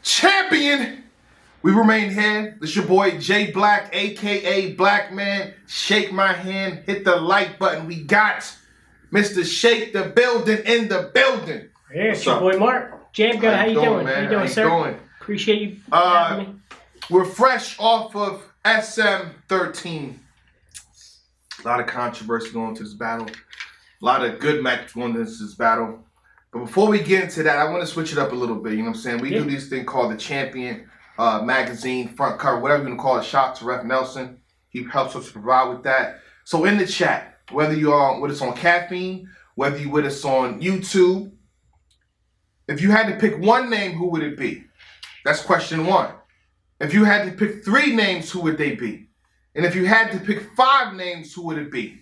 champion. We remain here. This your boy Jay Black, aka Black Man. Shake my hand, hit the like button. We got Mr. Shake the Building in the building. Yeah, it's your boy Mark. Jam good. How you doing? Man? How you doing, sir? Doing? Appreciate you having me. We're fresh off of SM13. A lot of controversy going into this battle. A lot of good matches going into this battle. But before we get into that, I want to switch it up a little bit. You know what I'm saying? We do this thing called the Champion magazine front cover, whatever you want to call it. Shout to Ref Nelson. He helps us provide with that. So in the chat, whether you are with us on Caffeine, whether you with us on YouTube, if you had to pick one name, who would it be? That's question one. If you had to pick 3 names, who would they be? And if you had to pick 5 names, who would it be?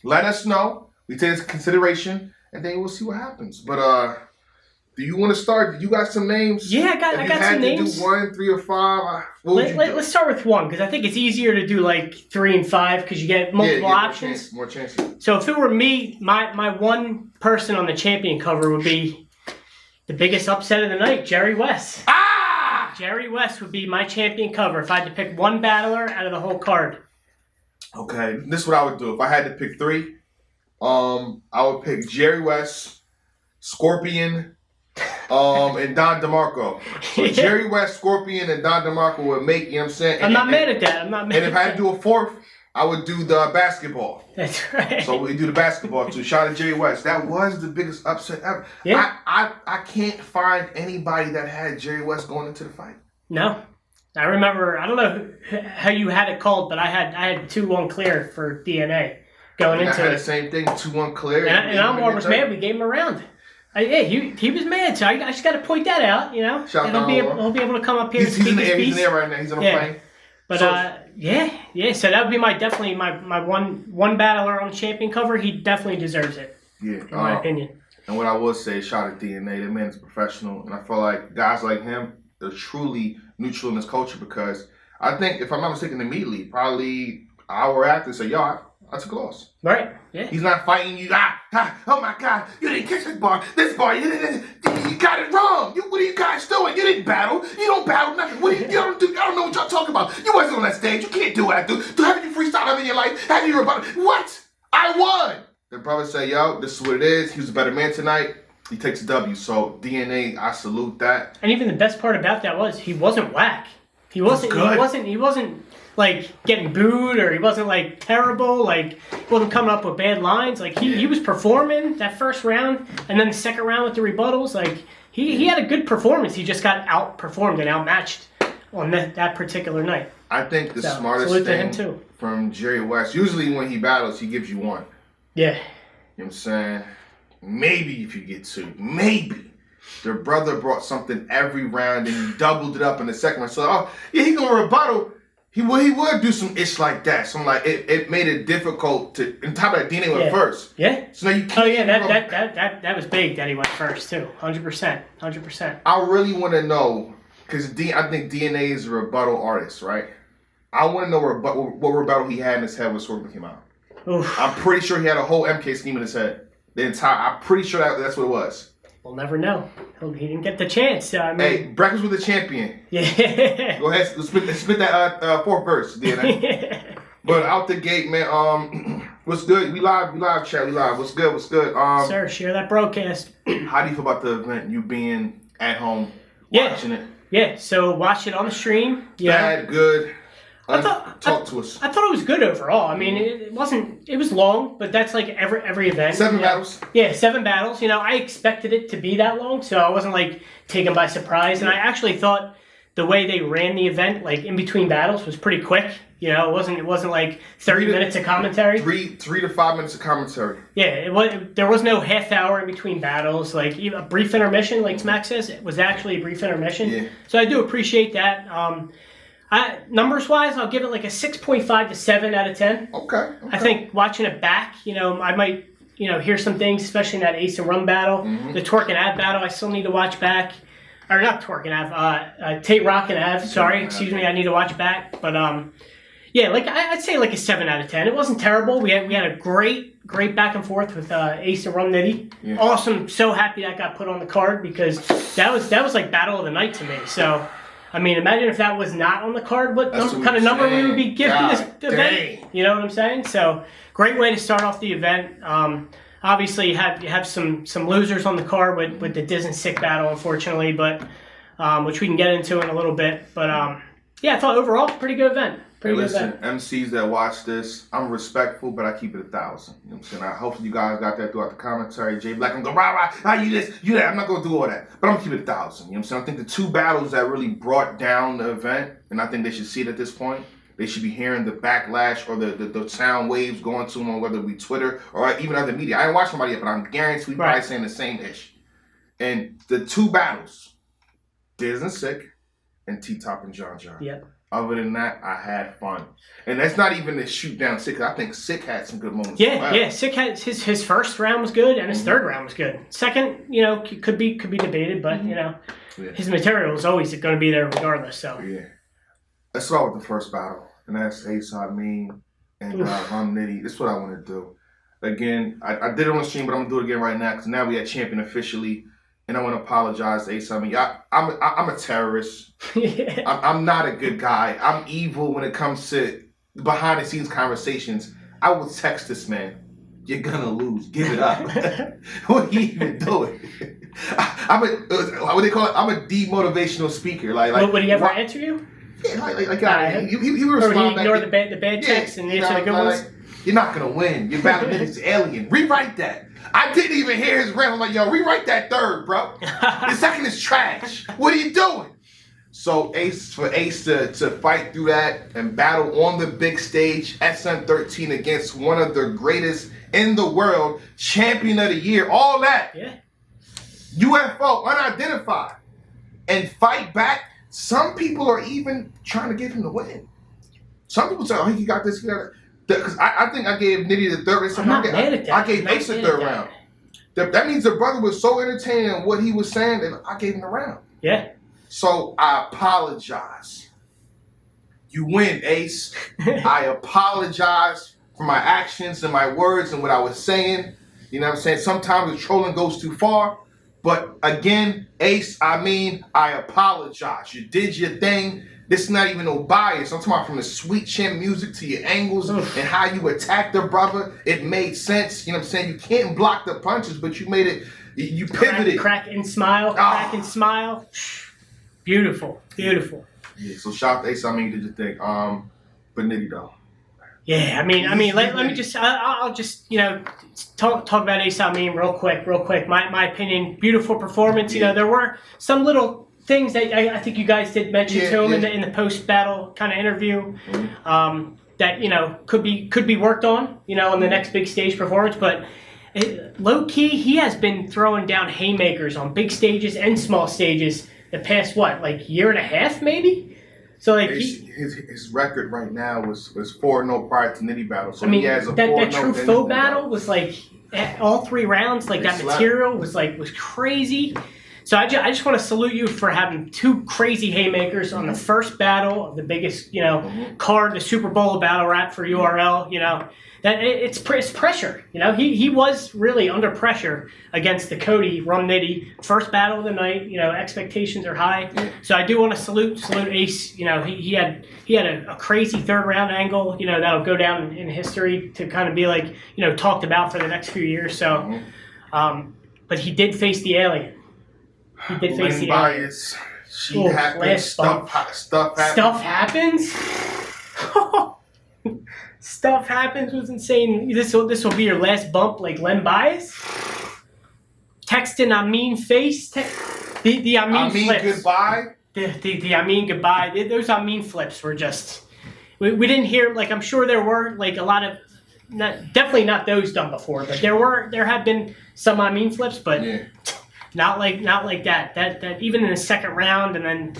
Let us know. We take this into consideration, and then we'll see what happens. But do you want to start? You got some names? Yeah, I got some names. If you had to do 1, 3, or 5, what would you do? Let's start with 1, because I think it's easier to do like 3 and 5 because you get multiple options. More chances. So if it were me, my one person on the Champion cover would be the biggest upset of the night, Jerry West. Jerry West would be my Champion cover if I had to pick one battler out of the whole card. Okay, this is what I would do. If I had to pick 3, I would pick Jerry West, Scorpion, and Don DeMarco. So Jerry West, Scorpion, and Don DeMarco would make, you know what I'm saying? I'm not mad at that. And if I had to do a 4th, I would do the basketball. That's right. So we do the basketball too. Shout out to Jerry West. That was the biggest upset ever. Yeah. I can't find anybody that had Jerry West going into the fight. No. I remember, I don't know how you had it called, but I had 2-1 clear for DNA going into I had it. the same thing, 2-1 clear. And I'm almost mad we gave him a round. He was mad, so I just got to point that out, you know. Shout and he'll be able to come up here and he's speak in the his air. piece. He's in the air right now. He's on a plane. But so that would be definitely my one battler on the Champion cover. He definitely deserves it. Yeah, in my opinion. And what I will say, shout out to DNA. That man is professional, and I feel like guys like him are truly neutral in this culture because I think, if I'm not mistaken, immediately, probably an hour after, say, yo, I took a loss. Right. Yeah. He's not fighting you. Oh my God, you didn't catch this bar. This bar, you got it wrong. What are you guys doing? You didn't battle. You don't battle nothing. What do you don't do? I don't know what y'all talking about. You wasn't on that stage. You can't do what I do. Haven't you freestyle ever in your life? Have you rebuttal? What? I won. The brother say, yo, this is what it is. He was a better man tonight. He takes a W. So DNA, I salute that. And even the best part about that was he wasn't whack. He wasn't like getting booed, or he wasn't like terrible, like he wasn't coming up with bad lines. Like he was performing that first round, and then the second round with the rebuttals, like he had a good performance. He just got outperformed and outmatched on that particular night. I think the smartest thing from Jerry West, usually when he battles, he gives you 1. Yeah. You know what I'm saying? Maybe if you get 2. Maybe. Their brother brought something every round and he doubled it up in the second round. So, he's going to rebuttal. He would do some ish like that. Some like it made it difficult to. On top of that, DNA went first. Yeah. So now you can't. That was big that he went first too. 100%. I really want to know because I think DNA is a rebuttal artist, right? I want to know what rebuttal he had in his head when Scorpion came out. Oof. I'm pretty sure he had a whole MK scheme in his head. I'm pretty sure that's what it was. We'll never know. He didn't get the chance. Hey, breakfast with the champion. Yeah. Go ahead, spit that 4th verse, DNA. But out the gate, man. What's good? We live, chat. We live. What's good? Sir, share that broadcast. How do you feel about the event? You being at home, watching it? Yeah. So watch it on the stream. Yeah. Bad, good. Talk to us. I thought it was good overall. I mean, it was long, but that's like every event. 7 battles. Yeah, 7 battles. You know, I expected it to be that long, so I wasn't like taken by surprise. And I actually thought the way they ran the event, like in between battles, was pretty quick. You know, it wasn't like 30 minutes of commentary. 3 to 5 minutes of commentary. Yeah, there was no half hour in between battles. Like a brief intermission, like Smack says, it was actually a brief intermission. Yeah. So I do appreciate that. Numbers wise, I'll give it like a 6.5 to 7 out of 10. Okay. I think watching it back, you know, I might, hear some things, especially in that Ace and Rum battle. Mm-hmm. The Twork and Av battle, I still need to watch back. Or not Twork and Av, Tate Rock and Av. Sorry, excuse me, I need to watch back. But yeah, like I'd say like a 7 out of 10. It wasn't terrible. We had a great great back and forth with Ace and Rum Nitty. Yeah. Awesome. So happy that got put on the card because that was like battle of the night to me. So, I mean, imagine if that was not on the card, what kind of number we would be giving this event. You know what I'm saying? So, great way to start off the event. Obviously, you have some losers on the card with the Diz and Sick battle, unfortunately, but which we can get into in a little bit. But yeah, I thought overall pretty good event. Listen, MCs that watch this, I'm respectful, but I keep it 1,000. You know what I'm saying? Hopefully you guys got that throughout the commentary. Jay Black, I'm going, rah, you this, you that. I'm not going to do all that. But I'm going to keep it 1,000. You know what I'm saying? I think the two battles that really brought down the event, and I think they should see it at this point, they should be hearing the backlash or the sound waves going to them on whether it be Twitter or even other media. I ain't watching somebody yet, but I'm guaranteed we probably saying the same ish. And the two battles, Diz and Sick and T-Top and John John. Yep. Other than that, I had fun. And that's not even to shoot down Sick. I think Sick had some good moments. Yeah. Sick had his first round was good and his third round was good. Second, could be debated, but his material is always going to be there regardless. So yeah. Let's start with the first battle, and that's Ace Amin and Rum Nitty. This is what I want to do. Again, I did it on the stream, but I'm gonna do it again right now because now we are champion officially. And I want to apologize to Ace. I mean, I'm a terrorist. Yeah. I'm not a good guy. I'm evil when it comes to behind the scenes conversations. I will text this man, "You're gonna lose. Give it up." What are you even doing? I'm what they call it? I'm a demotivational speaker. Like would he ever answer you? Yeah, he would respond. Or he ignore the bad text and answer the good ones. You're not gonna win. Your battle is alien. Rewrite that. I didn't even hear his rant. I'm like, yo, rewrite that third, bro. The second is trash. What are you doing? So Ace to fight through that and battle on the big stage, SM13 against one of the greatest in the world, champion of the year, all that. Yeah. UFO, unidentified. And fight back. Some people are even trying to get him to win. Some people say, oh, he got this, he got that. Because I think I gave Nitty the third round. I'm not mad at that. I gave Ace the third round. That means the brother was so entertaining in what he was saying that I gave him the round. Yeah. So I apologize. You win, Ace. I apologize for my actions and my words and what I was saying. You know what I'm saying? Sometimes the trolling goes too far. But again, Ace, I apologize. You did your thing. This is not even no bias. I'm talking about from the sweet chin music to your angles and how you attacked the brother. It made sense. You know what I'm saying? You can't block the punches, but you made it, you pivoted. Crack and smile. Crack and smile. Beautiful. Beautiful. Yeah, so shout out to Ace. I mean, did you think? But Nitty though. Yeah, I mean, let me just, I'll just, talk about Ace Amin real quick. My opinion, beautiful performance. Yeah. There were some little things that I think you guys did mention to him in the post battle kind of interview, that could be worked on, on the next big stage performance. But low key, he has been throwing down haymakers on big stages and small stages the past year and a half maybe. So his record right now was 4-0 prior to Nitty battle. So he has a that true foe battle was all 3 rounds. That slept. Material was crazy. So I just want to salute you for having 2 crazy haymakers on the first battle of the biggest, card, the Super Bowl battle rap for URL. That it's pressure. He was really under pressure against the Cody Rum Nitty first battle of the night. Expectations are high. Yeah. So I do want to salute Ace. He had a crazy third round angle. That'll go down in history to kind of be talked about for the next few years. So, but he did face the alien. He did face the bias. Stuff happens. Stuff happens was insane. This will be your last bump, like Len Bias. Texting Amin face. The Amin flips. Goodbye. The Amin goodbye. Those Amin flips were just. We didn't hear I'm sure there were a lot of. Definitely not those done before, but there have been some Amin flips, but. Yeah. Not like that. That even in the second round, and then,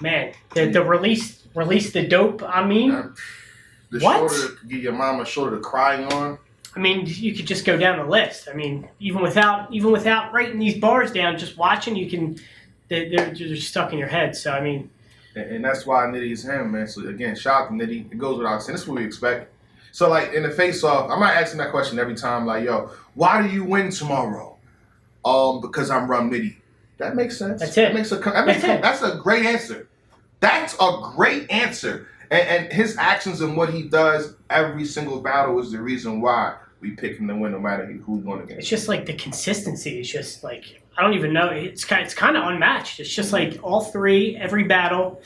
man, the release the dope. The what? Shoulder, get your mama shoulder to cry on. I mean, you could just go down the list. I mean, even without writing these bars down, just watching, you can. They're stuck in your head. So I mean, and that's why Nitty is him, man. So again, shout out to Nitty. It goes without saying. This is what we expect. So like in the face-off, I might ask him that question every time. Like, yo, why do you win tomorrow? Because I'm Rum Nitty. That makes sense. That's it. That's a great answer. That's a great answer. And his actions and what he does every single battle is the reason why we pick him to win, no matter who's going against. It's just like the consistency is just like, I don't even know. It's kind of unmatched. It's just like all three, every battle.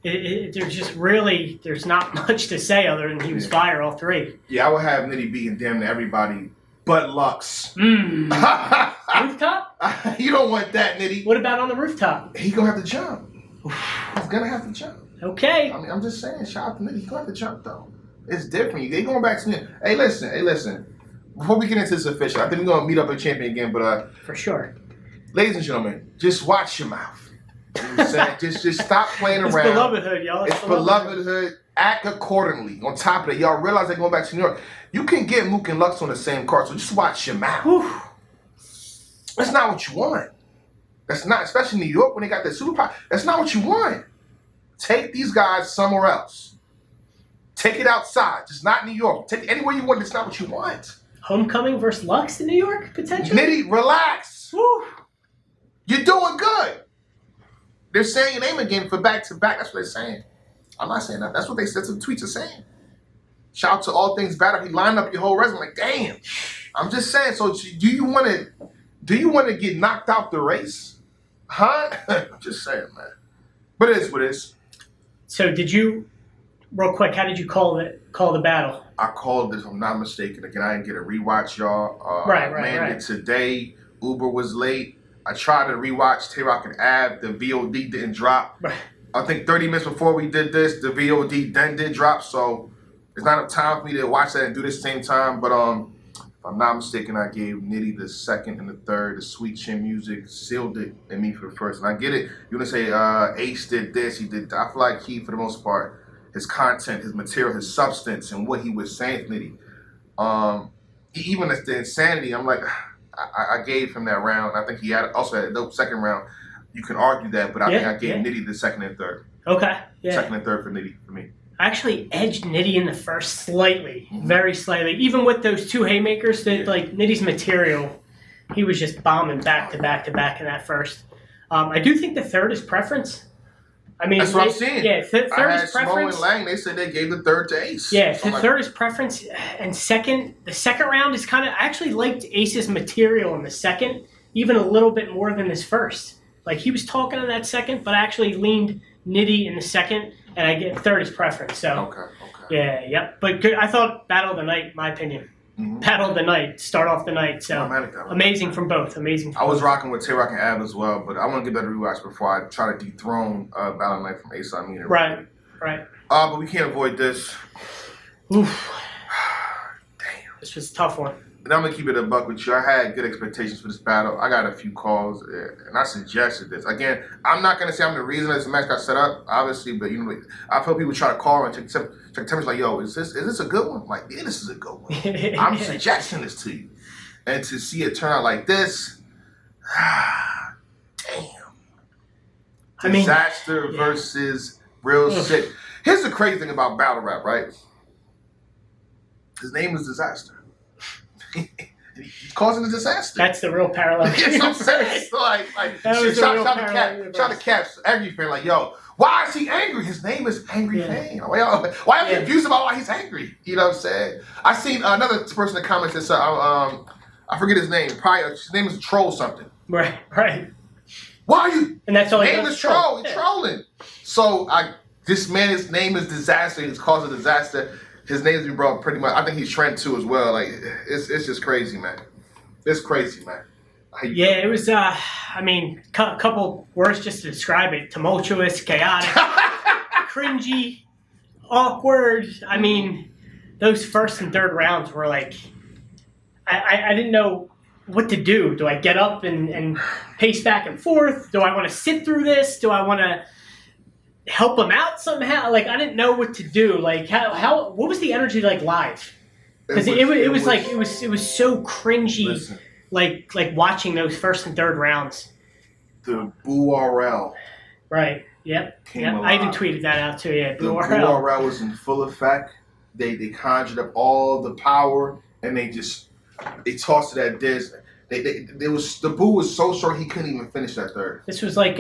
There's just really, there's not much to say other than he was fire all three. Yeah, I would have Nitty beating damn near everybody but Lux. Rooftop? You don't want that, Nitty. What about on the rooftop? He gonna have to jump. He's gonna have to jump. Okay. I mean, I'm just saying, shout out to Nitty. He's gonna have to jump though. It's different. They going back to hey, listen. Before we get into this official, I think we're gonna meet up a champion again, but for sure. Ladies and gentlemen, just watch your mouth. You know what I'm saying? just stop playing it's around. It's belovedhood, y'all. It's belovedhood. Act accordingly. On top of that, y'all realize they're going back to New York. You can get Mook and Lux on the same card, so just watch your mouth. Whew. That's not what you want. That's not, especially in New York when they got that superpower. That's not what you want. Take these guys somewhere else. Take it outside. Just not New York. Take it anywhere you want. That's not what you want. Homecoming versus Lux in New York, potentially? Nitty, relax. Woo. You're doing good. They're saying your name again for back-to-back. That's what they're saying. I'm not saying that. That's what the tweets are saying. Shout out to All Things Battle. He lined up your whole resume. Like, damn. I'm just saying. So, do you want to get knocked out the race? Huh? I'm just saying, man. But it is what it is. So, did you, real quick, how did you call the battle? I called this, if I'm not mistaken. Again, I didn't get a rewatch, y'all. Right. Landed today. Uber was late. I tried to rewatch Tay-Rock and Ab. The VOD didn't drop. Right. I think 30 minutes before we did this, the VOD then did drop, so it's not enough time for me to watch that and do this at the same time. But if I'm not mistaken, I gave Nitty the second and the third. The Sweet Chin music sealed it in me for the first. And I get it. You want to say Ace did this, he did that. I feel like he, for the most part, his content, his material, his substance, and what he was saying, Nitty. Even as the insanity, I'm like, I gave him that round. I think he also had a dope second round. You can argue that, but I think I gave Nitty the second and third. Okay. Yeah. Second and third for Nitty, for me. I actually edged Nitty in the first slightly, very slightly. Even with those two haymakers, like Nitty's material, he was just bombing back to back to back in that first. I do think the third is preference. I mean, that's what I'm saying. Yeah, third is preference. Smo and Lang, they said they gave the third to Ace. Yeah, third is preference, and the second round is kind of. I actually liked Ace's material in the second, even a little bit more than his first. Like, he was talking in that second, but I actually leaned Nitty in the second, and I get third is preference. So, okay. Yeah. But good. I thought Battle of the Night, in my opinion. Mm-hmm. Battle of the Night, start off the night. So, amazing from both. I was rocking with Tay-Rock and Ab as well, but I want to give that a rewatch before I try to dethrone Battle of the Night from Ace Amin. Right. But we can't avoid this. Oof. Damn. This was a tough one. And I'm going to keep it a buck with you. I had good expectations for this battle. I got a few calls, and I suggested this. Again, I'm not going to say I'm the reason this match got set up, obviously, but I feel people try to call and check temperature like, yo, is this a good one? I'm like, yeah, this is a good one. I'm suggesting this to you. And to see it turn out like this, damn. Disaster versus Real Shit. Here's the crazy thing about battle rap, right? His name is Disaster. He's causing a disaster. That's the real parallel. Yes, I'm saying. So shout to Caps, every fan, like, yo, why is he angry? His name is Angry Fan. Why am I confused about why he's angry? You know what I'm saying? I seen another person in the comments that said, I forget his name. Probably his name is Troll something. Right. Why are you? And that's all name is Troll. He's trolling. So this man's name is Disaster. He's caused a disaster. His name's been brought pretty much. I think he's Trent too as well. Like it's just crazy, man. It's crazy, man. Yeah, it was. Couple words just to describe it: tumultuous, chaotic, cringy, awkward. I mean, those first and third rounds were like, I didn't know what to do. Do I get up and pace back and forth? Do I want to sit through this? Do I want to help him out somehow? Like, I didn't know what to do. Like, what was the energy like live? Because it was so cringy. Listen, like watching those first and third rounds. The Boo RL. Right. Yep. I even tweeted that out too. Yeah. Boo RL was in full effect. They conjured up all the power and they tossed it at Diz. The boo was so short he couldn't even finish that third. This was like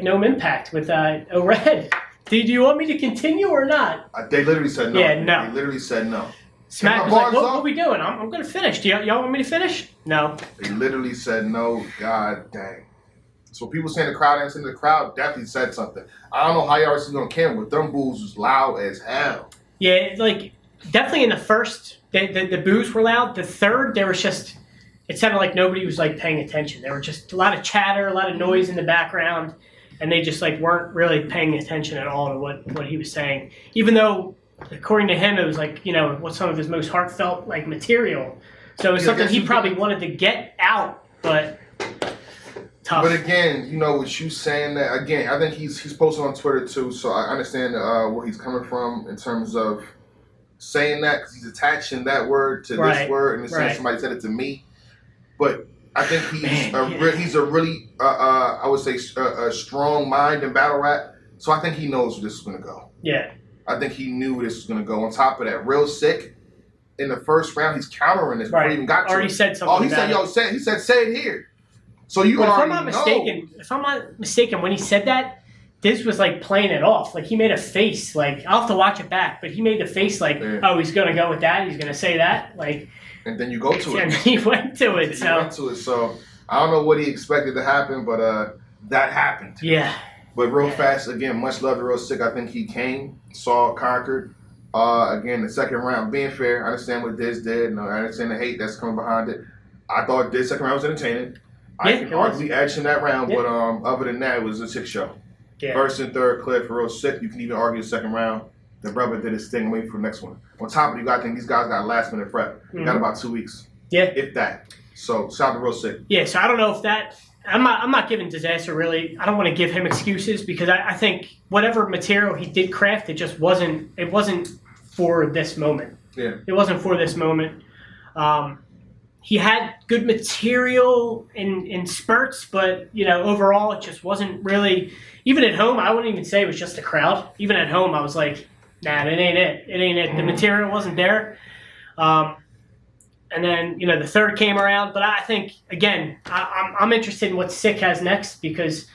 no impact with O-Red. Do you want me to continue or not? They literally said no. Yeah, no. They literally said no. Smack was like, what are we doing? I'm going to finish. Do y'all want me to finish? No. They literally said no. God dang. So people saying the crowd dancing, the crowd definitely said something. I don't know how y'all see on camera, but them boos was loud as hell. Yeah, like definitely in the first, the boos were loud. The third, there was just, it sounded like nobody was like paying attention. There were just a lot of chatter, a lot of noise in the background, and they just like weren't really paying attention at all to what he was saying. Even though, according to him, it was like, what some of his most heartfelt like material. So it was something he probably wanted to get out, but tough. But again, with you saying that, again, I think he's posted on Twitter too, so I understand where he's coming from in terms of saying that, because he's attaching that word to this word and saying somebody said it to me. But I think he's a really, I would say, a strong mind in battle rap. So I think he knows where this is going to go. Yeah. I think he knew where this was going to go. On top of that, Real Sick, in the first round, he's countering this before he even got to already it. Said something. He said, say it here. So you already know. If I'm not mistaken, when he said that, Diz was like playing it off. Like he made a face. Like I'll have to watch it back, but he made the face like, oh, he's going to go with that. He's going to say that. Like. And then you go to it. And he went to it. So I don't know what he expected to happen, but that happened. Yeah. But real fast, again, much love to Real Sick. I think he came, saw, conquered. Again, the second round, being fair, I understand what Diz did. And I understand the hate that's coming behind it. I thought Diz second round was entertaining. I can arguably edge in that round, but other than that, it was a shit show. Yeah. First and third clear for Real Sick. You can even argue the second round. The brother did his thing, waiting for the next one. On top of it, you got to think these guys got last minute prep. Mm-hmm. Got about 2 weeks. Yeah. If that. So, shout out to Real Sick. Yeah, so I don't know if that... I'm not giving Disaster really... I don't want to give him excuses because I think whatever material he did craft, it wasn't for this moment. Yeah. It wasn't for this moment. He had good material in spurts, but, overall it just wasn't really... Even at home, I wouldn't even say it was just the crowd. Even at home, I was like, nah, it ain't it. It ain't it. The material wasn't there. And then, the third came around. But I think, again, I'm interested in what Sick has next because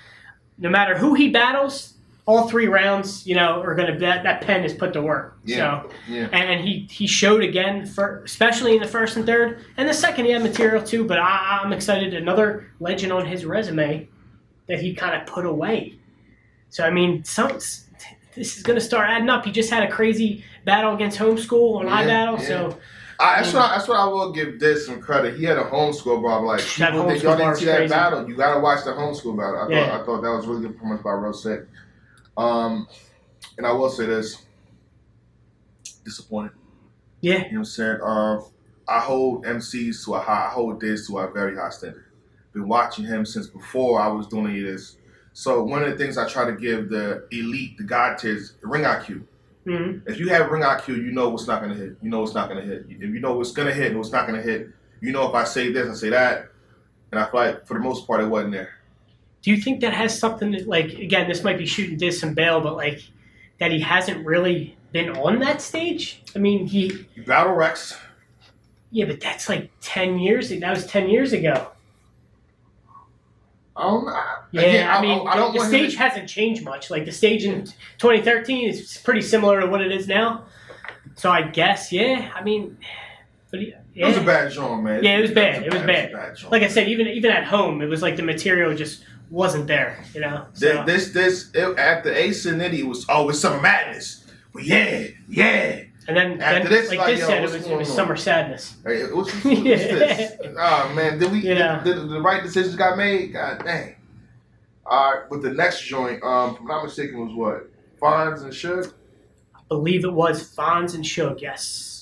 no matter who he battles, all 3 rounds, are going to that pen is put to work. Yeah. So, and he showed again, especially in the first and third. And the second, he had material too. But I'm excited. Another legend on his resume that he kind of put away. So, I mean, this is going to start adding up. He just had a crazy battle against Homeschool on iBattle, so... That's what I will give Diz some credit. He had a Homeschool battle. Like, people think y'all didn't see that battle. You got to watch the Homeschool battle. I thought that was really good performance by Real Sick. And I will say this. Disappointed. Yeah. You know what I'm saying? I hold MCs to I hold Diz to a very high standard. Been watching him since before I was doing any of this. So one of the things I try to give the elite, the God tiers, ring IQ. Mm-hmm. If you have ring IQ, you know what's not going to hit. You know what's not going to hit. If you know what's going to hit and what's not going to hit, you know if I say this, I say that. And I feel like for the most part, it wasn't there. Do you think that has something to, like, again, this might be shooting Diz some bail, but like that he hasn't really been on that stage? I mean, he Battle Rex. Yeah, but that's like 10 years. That was 10 years ago. The stage hasn't changed much. Like the stage in 2013 is pretty similar to what it is now. So I guess, I mean, but it was a bad joint, man. Yeah, it was bad. It was bad. Like I said, even at home, it was like the material just wasn't there. So. This at the Ace and Nitty was always Summer Madness. But yeah. And then after this, like this said, it was Summer Sadness. Hey, what's this? Oh man, did the right decisions got made? God dang. All right, but the next joint, if I'm not mistaken, was what? Fonz and Suge? I believe it was Fonz and Suge. Yes.